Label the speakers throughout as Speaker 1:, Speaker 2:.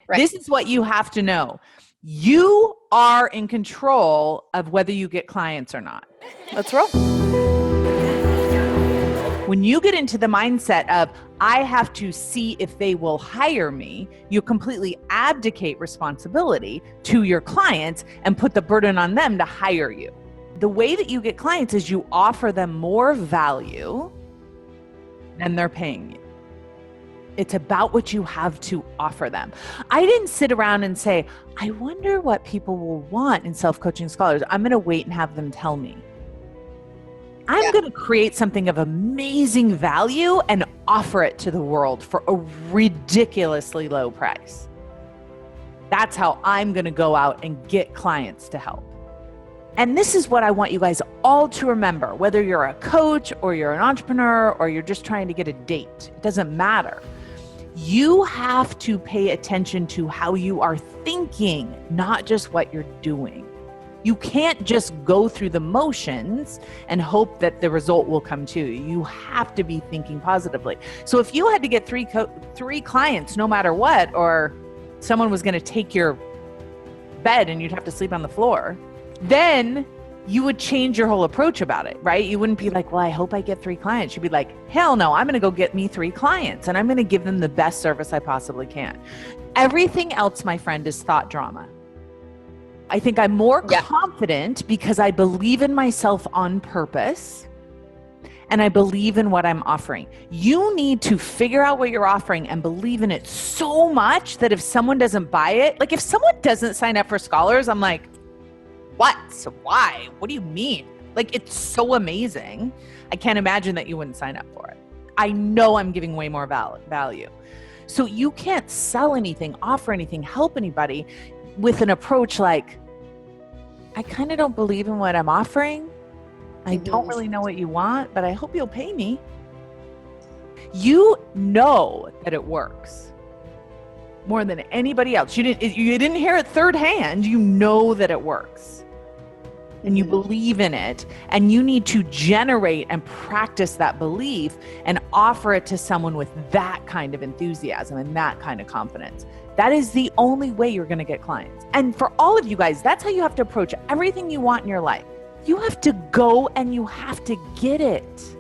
Speaker 1: Right.
Speaker 2: This is what you have to know. You are in control of whether you get clients or not.
Speaker 1: Let's roll.
Speaker 2: When you get into the mindset of, I have to see if they will hire me, you completely abdicate responsibility to your clients and put the burden on them to hire you. The way that you get clients is you offer them more value than they're paying you. It's about what you have to offer them. I didn't sit around and say, I wonder what people will want in self-coaching scholars. I'm going to wait and have them tell me. I'm going to create something of amazing value and offer it to the world for a ridiculously low price. That's how I'm going to go out and get clients to help. And this is what I want you guys all to remember, whether you're a coach or you're an entrepreneur or you're just trying to get a date, it doesn't matter. You have to pay attention to how you are thinking, not just what you're doing. You can't just go through the motions and hope that the result will come to you. You have to be thinking positively. So if you had to get three clients no matter what, or someone was going to take your bed and you'd have to sleep on the floor, then you would change your whole approach about it, right? You wouldn't be like, well, I hope I get 3 clients. You'd be like, hell no, I'm going to go get me 3 clients and I'm going to give them the best service I possibly can. Everything else, my friend, is thought drama. I think I'm more confident because I believe in myself on purpose and I believe in what I'm offering. You need to figure out what you're offering and believe in it so much that if someone doesn't buy it, like if someone doesn't sign up for scholars, I'm like, what? Why? What do you mean? Like, it's so amazing. I can't imagine that you wouldn't sign up for it. I know I'm giving way more value. So you can't sell anything, offer anything, help anybody with an approach like, I kind of don't believe in what I'm offering. I don't really know what you want, but I hope you'll pay me. You know that it works more than anybody else. You didn't hear it third hand. You know that it works. And you believe in it, and you need to generate and practice that belief and offer it to someone with that kind of enthusiasm and that kind of confidence. That is the only way you're going to get clients. And for all of you guys, that's how you have to approach everything you want in your life. You have to go and you have to get it.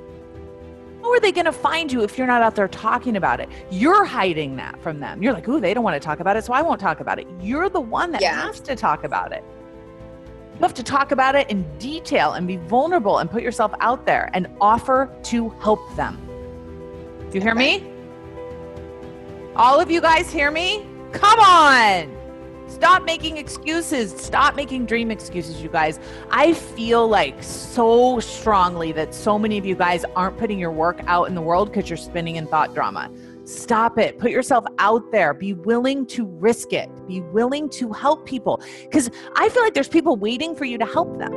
Speaker 2: How are they going to find you if you're not out there talking about it? You're hiding that from them. You're like, ooh, they don't want to talk about it, so I won't talk about it. You're the one that has to talk about it. You have to talk about it in detail and be vulnerable and put yourself out there and offer to help them. Do you hear me? All of you guys hear me? Come on. Stop making excuses. Stop making dream excuses, you guys. I feel like so strongly that so many of you guys aren't putting your work out in the world because you're spinning in thought drama. Stop it. Put yourself out there. Be willing to risk it. Be willing to help people. Because I feel like there's people waiting for you to help them.